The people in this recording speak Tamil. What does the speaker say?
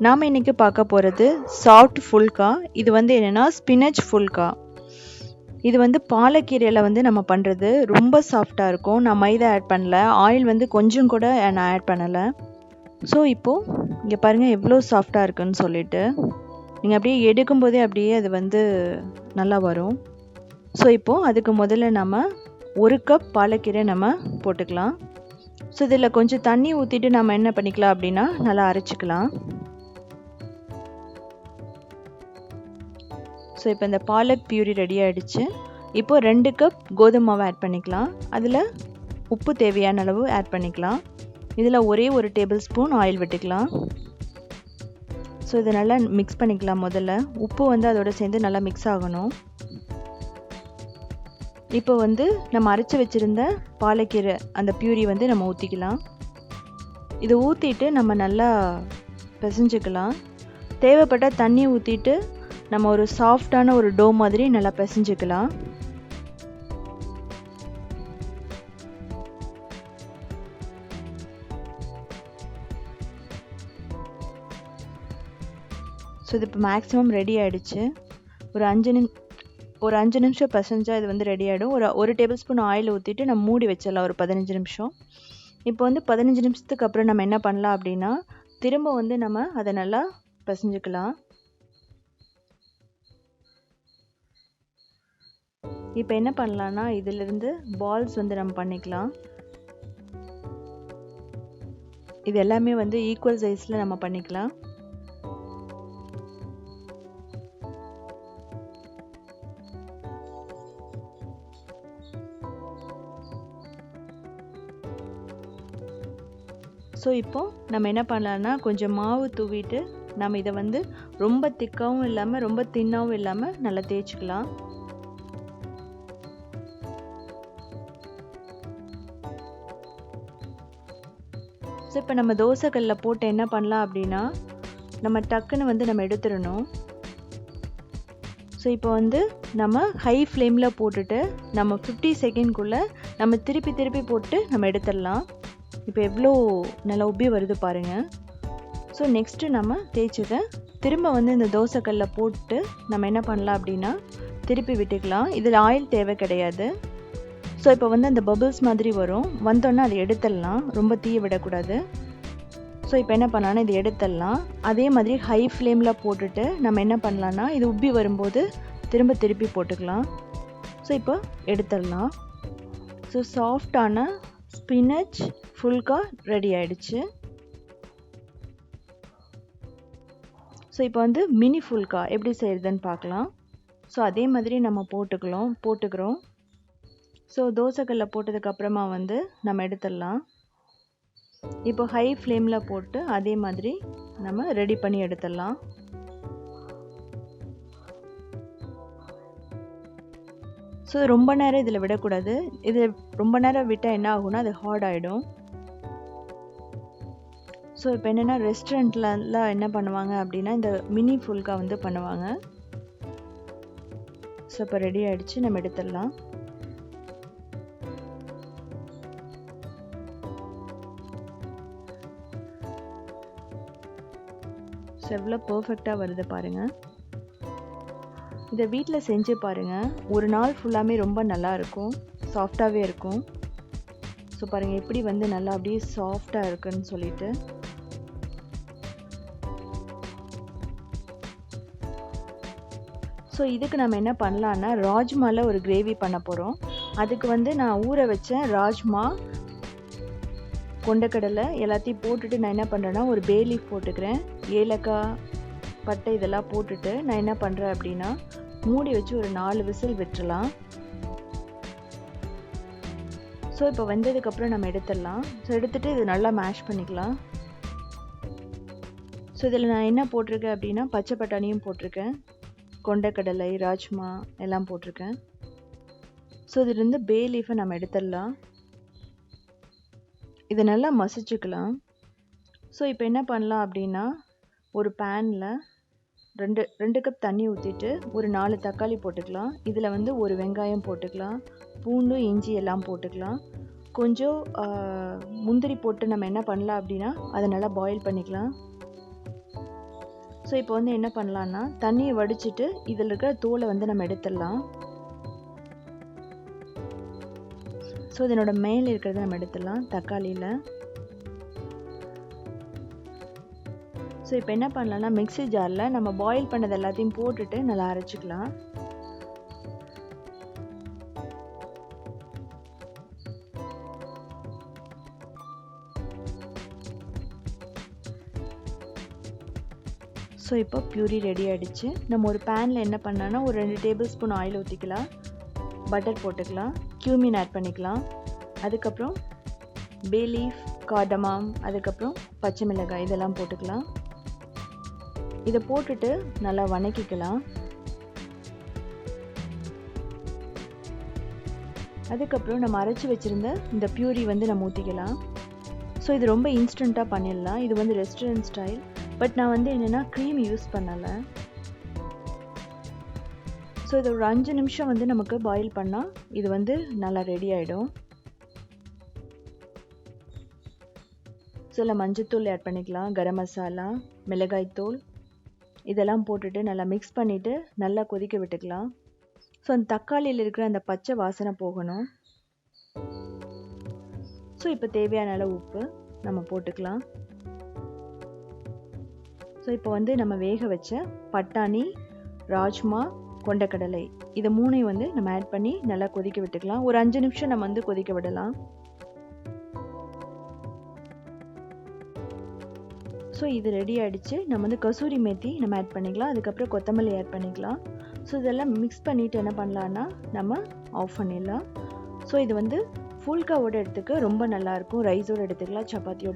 நாம் இன்றைக்கி பார்க்க போகிறது சாஃப்ட் ஃபுல்கா. இது வந்து என்னென்னா ஸ்பினச் ஃபுல்கா. இது வந்து பாலக்கீரையில் வந்து நம்ம பண்ணுறது ரொம்ப சாஃப்டாக இருக்கும். நான் மைதா ஆட் பண்ணல, ஆயில் வந்து கொஞ்சம் கூட நான் ஆட் பண்ணலை. ஸோ இப்போது இங்கே பாருங்கள் எவ்வளோ சாஃப்டாக இருக்குன்னு சொல்லிட்டு. நீங்கள் அப்படியே எடுக்கும்போதே அப்படியே அது வந்து நல்லா வரும். ஸோ இப்போது அதுக்கு முதல்ல நம்ம 1 கப் பாலக்கீரை நம்ம போட்டுக்கலாம். ஸோ இதில் கொஞ்சம் தண்ணி ஊற்றிட்டு நம்ம என்ன பண்ணிக்கலாம் அப்படின்னா நல்லா அரைச்சிக்கலாம். ஸோ இப்போ இந்த பாலக் பியூரி ரெடி ஆகிடுச்சு. இப்போது 2 கப் கோதுமை மாவு ஆட் பண்ணிக்கலாம். அதில் உப்பு தேவையான அளவு ஆட் பண்ணிக்கலாம். இதில் ஒரே 1 டேபிள் ஸ்பூன் ஆயில் விட்டுக்கலாம். ஸோ இதை நல்லா மிக்ஸ் பண்ணிக்கலாம். முதல்ல உப்பு வந்து அதோட சேர்ந்து நல்லா மிக்ஸ் ஆகணும். இப்போ வந்து நம்ம அரைச்சி வச்சுருந்த பாலக்கீரை அந்த பியூரி வந்து நம்ம ஊற்றிக்கலாம். இதை ஊற்றிட்டு நம்ம நல்லா பிசைஞ்சிக்கலாம். தேவைப்பட்ட தண்ணி ஊற்றிட்டு நம்ம ஒரு சாஃப்டான ஒரு டோ மாதிரி நல்லா பிசைஞ்சிக்கலாம். ஸோ இது இப்போ மேக்ஸிமம் ரெடி ஆகிடுச்சு. ஒரு 5 நிமிஷம் பிசைஞ்சால் இது வந்து ரெடி ஆகிடும். ஒரு டேபிள் ஸ்பூன் ஆயில் ஊற்றிட்டு நம்ம மூடி வச்சிடலாம் ஒரு 15 நிமிஷம். இப்போ வந்து 15 நிமிஷத்துக்கு அப்புறம் நம்ம என்ன பண்ணலாம் அப்படின்னா திரும்ப வந்து நம்ம அதை நல்லா பிசைஞ்சிக்கலாம். இப்போ என்ன பண்ணலான்னா இதிலிருந்து பால்ஸ் வந்து நம்ம பண்ணிக்கலாம். இது எல்லாமே வந்து ஈக்குவல் சைஸில் நம்ம பண்ணிக்கலாம். ஸோ இப்போது நம்ம என்ன பண்ணலான்னா கொஞ்சம் மாவு தூவிட்டு நம்ம இதை வந்து ரொம்ப திக்காகவும் இல்லாமல் ரொம்ப தின்னாகவும் இல்லாமல் நல்லா தேய்ச்சிக்கலாம். ஸோ இப்போ நம்ம தோசைக்கல்லில் போட்டு என்ன பண்ணலாம் அப்படின்னா நம்ம டக்குன்னு வந்து நம்ம எடுத்துடணும். ஸோ இப்போ வந்து நம்ம ஹை ஃப்ளேமில் போட்டுட்டு நம்ம 50 செகண்ட்குள்ளே நம்ம திருப்பி போட்டு நம்ம எடுத்துடலாம். இப்போ எவ்வளோ நல்லா உப்பி வருது பாருங்கள். ஸோ நெக்ஸ்ட்டு நம்ம தேய்ச்சதை திரும்ப வந்து இந்த தோசைக்கல்லில் போட்டு நம்ம என்ன பண்ணலாம் அப்படின்னா திருப்பி விட்டுக்கலாம். இதில் ஆயில் தேவை கிடையாது. ஸோ இப்போ வந்து அந்த பபிள்ஸ் மாதிரி வரும், வந்தோடனே அதை எடுத்துடலாம். ரொம்ப தீய விடக்கூடாது. ஸோ இப்போ என்ன பண்ணலான்னா இது எடுத்துடலாம். அதே மாதிரி ஹை ஃப்ளேமில் போட்டுட்டு நம்ம என்ன பண்ணலான்னா இது உப்பி வரும்போது திருப்பி போட்டுக்கலாம். ஸோ இப்போ எடுத்துடலாம். ஸோ சாஃப்டான ஸ்பினச் ஃபுல்கா ரெடி ஆகிடுச்சு. ஸோ இப்போ வந்து மினி ஃபுல்கா எப்படி செய்கிறதுன்னு பார்க்கலாம். ஸோ அதே மாதிரி நம்ம போட்டுக்கிறோம். ஸோ தோசைக்கல்லில் போட்டதுக்கப்புறமா வந்து நம்ம எடுத்துடலாம். இப்போ ஹை ஃப்ளேமில் போட்டு அதே மாதிரி நம்ம ரெடி பண்ணி எடுத்துடலாம். ஸோ ரொம்ப நேரம் இதில் விடக்கூடாது. இது ரொம்ப நேரம் விட்டால் என்ன ஆகும்னா அது ஹார்ட் ஆகிடும். ஸோ இப்போ என்னென்னா ரெஸ்டாரண்ட்லலாம் என்ன பண்ணுவாங்க அப்படின்னா இந்த மினி ஃபுல்கா வந்து பண்ணுவாங்க. ஸோ இப்போ ரெடி ஆகிடுச்சு, நம்ம எடுத்துடலாம். ஸோ எவ்வளோ பர்ஃபெக்டாக வருது பாருங்கள். இதை வீட்டில் செஞ்சு பாருங்கள். ஒரு நாள் ஃபுல்லாமே ரொம்ப நல்லாயிருக்கும், சாஃப்டாகவே இருக்கும். ஸோ பாருங்கள் எப்படி வந்து நல்லா அப்படியே சாஃப்டாக இருக்குன்னு சொல்லிட்டு. ஸோ இதுக்கு நம்ம என்ன பண்ணலான்னா ராஜ்மாவில் ஒரு கிரேவி பண்ண போகிறோம். அதுக்கு வந்து நான் ஊற வச்ச ராஜ்மா, கொண்டக்கடலை எல்லாத்தையும் போட்டுட்டு நான் என்ன பண்ணுறேன்னா ஒரு பே லீஃப் போட்டுக்கிறேன். ஏலக்காய், பட்டை இதெல்லாம் போட்டுட்டு நான் என்ன பண்ணுறேன் அப்படின்னா மூடி வச்சு ஒரு 4 விசில் விட்டுறலாம். ஸோ இப்போ வெந்ததுக்கப்புறம் நம்ம எடுத்துடலாம். ஸோ எடுத்துகிட்டு இது நல்லா மேஷ் பண்ணிக்கலாம். ஸோ இதில் நான் என்ன போட்டிருக்கேன் அப்படின்னா பச்சை பட்டாணியும் போட்டிருக்கேன், கொண்டக்கடலை, ராஜ்மா எல்லாம் போட்டிருக்கேன். ஸோ இதிலிருந்து பே லீஃபை நம்ம எடுத்துடலாம். இதை நல்லா மசிச்சுக்கலாம். ஸோ இப்போ என்ன பண்ணலாம் அப்படின்னா ஒரு பேனில் 2 கப் தண்ணி ஊற்றிட்டு ஒரு 4 தக்காளி போட்டுக்கலாம். இதில் வந்து ஒரு வெங்காயம் போட்டுக்கலாம், பூண்டு, இஞ்சி எல்லாம் போட்டுக்கலாம். கொஞ்சம் முந்திரி போட்டு நம்ம என்ன பண்ணலாம் அப்படின்னா அதை நல்லா பாயில் பண்ணிக்கலாம். ஸோ இப்போ வந்து என்ன பண்ணலான்னா தண்ணியை வடிச்சிட்டு இதில் இருக்கிற தோலை வந்து நம்ம எடுத்துடலாம். ஸோ இதனோட மேலே இருக்கிறத நம்ம எடுத்துடலாம் தக்காளியில். ஸோ இப்போ என்ன பண்ணலான்னா மிக்ஸி ஜாரில் நம்ம பாயில் பண்ணது எல்லாத்தையும் போட்டுட்டு நல்லா அரைச்சிக்கலாம். ஸோ இப்போ பியூரி ரெடி ஆகிடுச்சு. நம்ம ஒரு பேனில் என்ன பண்ணலான்னா ஒரு 2 டேபிள் ஸ்பூன் ஆயில் ஊற்றிக்கலாம், பட்டர் போட்டுக்கலாம், கியூமின் ஆட் பண்ணிக்கலாம், அதுக்கப்புறம் பே லீஃப், கார்டமாம், அதுக்கப்புறம் பச்சை மிளகாய் இதெல்லாம் போட்டுக்கலாம். இதை போட்டுட்டு நல்லா வதக்கிக்கலாம். அதுக்கப்புறம் நம்ம அரைச்சி வச்சுருந்த இந்த பியூரி வந்து நம்ம ஊற்றிக்கலாம். ஸோ இது ரொம்ப இன்ஸ்டண்ட்டாக பண்ணிடலாம். இது வந்து ரெஸ்டாரண்ட் ஸ்டைல். பட் நான் வந்து என்னென்னா க்ரீம் யூஸ் பண்ணலை. ஸோ இது ஒரு 5 நிமிஷம் வந்து நமக்கு பாயில் பண்ணால் இது வந்து நல்லா ரெடி ஆகிடும். ஸோ இதில் மஞ்சத்தூள் ஆட் பண்ணிக்கலாம், கரம் மசாலா, மிளகாய்த்தூள் இதெல்லாம் போட்டுட்டு நல்லா மிக்ஸ் பண்ணிவிட்டு நல்லா கொதிக்க விட்டுக்கலாம். ஸோ அந்த தக்காளியில் இருக்கிற அந்த பச்சை வாசனை போகணும். ஸோ இப்போ தேவையான அளவு உப்பு நம்ம போட்டுக்கலாம். ஸோ இப்போ வந்து நம்ம வேக வச்ச பட்டாணி, ராஜ்மா, கொண்டக்கடலை இதை 3ஐயும் வந்து நம்ம ஆட் பண்ணி நல்லா கொதிக்க விட்டுக்கலாம். ஒரு 5 நிமிஷம் நம்ம வந்து கொதிக்க விடலாம். ஸோ இது ரெடி ஆகிடுச்சு. நம்ம வந்து கசூரி மேத்தி நம்ம ஆட் பண்ணிக்கலாம், அதுக்கப்புறம் கொத்தமல்லி ஆட் பண்ணிக்கலாம். ஸோ இதெல்லாம் மிக்ஸ் பண்ணிவிட்டு என்ன பண்ணலான்னா நம்ம ஆஃப் பண்ணிடலாம். ஸோ இது வந்து ஃபுல்காவோட எடுத்துக்க ரொம்ப நல்லாயிருக்கும். ரைஸோடு எடுத்துக்கலாம், சப்பாத்தியோட